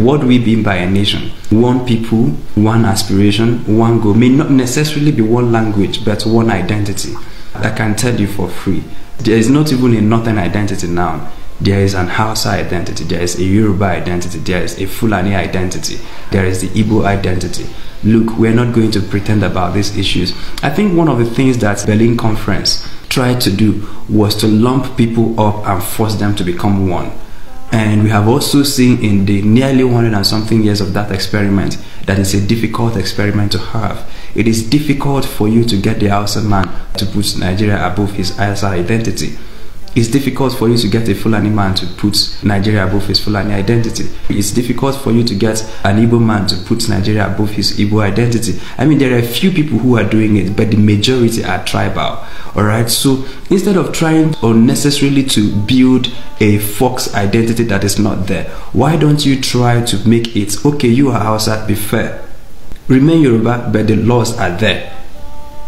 what do we mean by a nation? One people, one aspiration, one goal. May not necessarily be one language, but one identity. I can tell you for free, there is not even a northern identity now. There is an Hausa identity, there is a Yoruba identity, there is a Fulani identity, there is the Igbo identity. Look, we're not going to pretend about these issues. I think one of the things that Berlin Conference tried to do was to lump people up and force them to become one. And we have also seen in the nearly 100 and something years of that experiment that it's a difficult experiment to have. It is difficult for you to get the Hausa man to put Nigeria above his Hausa identity. It's difficult for you to get a Fulani man to put Nigeria above his Fulani identity. It's difficult for you to get an Igbo man to put Nigeria above his Igbo identity. I mean, there are a few people who are doing it, but the majority are tribal. Alright, so instead of trying unnecessarily to build a Fox identity that is not there, why don't you try to make it, okay, you are Hausa, be fair. Remain Yoruba, but the laws are there.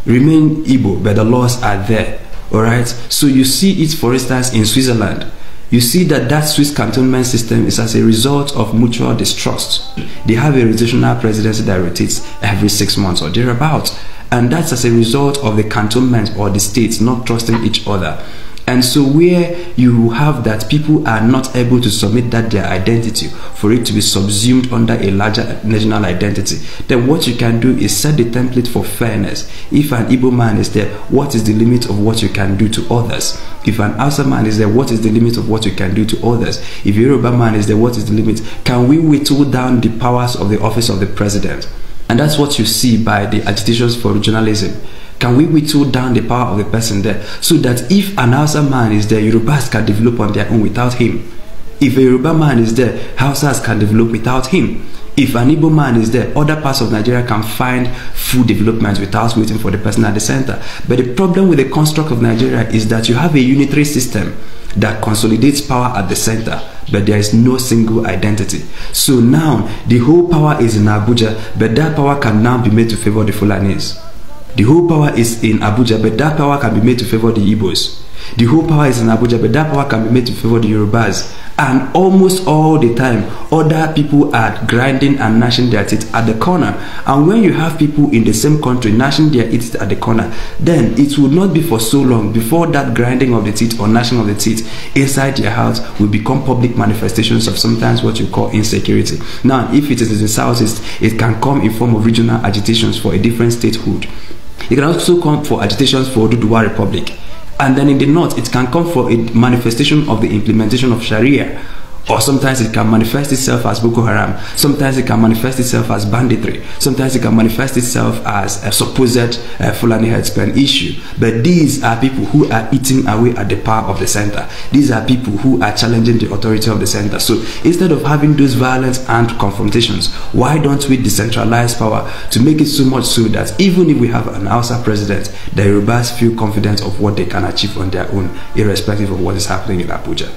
Remain Igbo, but the laws are there. Alright, so you see it, for instance, in Switzerland. You see that Swiss cantonment system is as a result of mutual distrust. They have a rotational presidency that rotates every 6 months or thereabouts. And that's as a result of the cantonment or the states not trusting each other. And so where you have that people are not able to submit that their identity for it to be subsumed under a larger national identity, then what you can do is set the template for fairness. If an Igbo man is there, what is the limit of what you can do to others? If an Hausa man is there, what is the limit of what you can do to others? If a Yoruba man is there, what is the limit? Can we whittle down the powers of the office of the president? And that's what you see by the agitations for regionalism. Can we whittle down the power of the person there so that if an Hausa man is there, Yorubas can develop on their own without him? If a Yoruba man is there, Hausas can develop without him. If an Igbo man is there, other parts of Nigeria can find full development without waiting for the person at the center. But the problem with the construct of Nigeria is that you have a unitary system that consolidates power at the center, but there is no single identity. So now the whole power is in Abuja, but that power can now be made to favor the Fulanis. The whole power is in Abuja, but that power can be made to favor the Igbos. The whole power is in Abuja, but that power can be made to favor the Yorubas. And almost all the time, other people are grinding and gnashing their teeth at the corner. And when you have people in the same country gnashing their teeth at the corner, then it will not be for so long before that grinding of the teeth or gnashing of the teeth inside their house will become public manifestations of sometimes what you call insecurity. Now, if it is in the southeast, it can come in form of regional agitations for a different statehood. It can also come for agitations for Oduduwa Republic. And then in the north, it can come for a manifestation of the implementation of Sharia. Or sometimes it can manifest itself as Boko Haram. Sometimes it can manifest itself as banditry. Sometimes it can manifest itself as a supposed Fulani headspan issue. But these are people who are eating away at the power of the center. These are people who are challenging the authority of the center. So instead of having those violent armed confrontations, why don't we decentralize power to make it so much so that even if we have an Hausa president, the Yorubas feel confident of what they can achieve on their own, irrespective of what is happening in Abuja?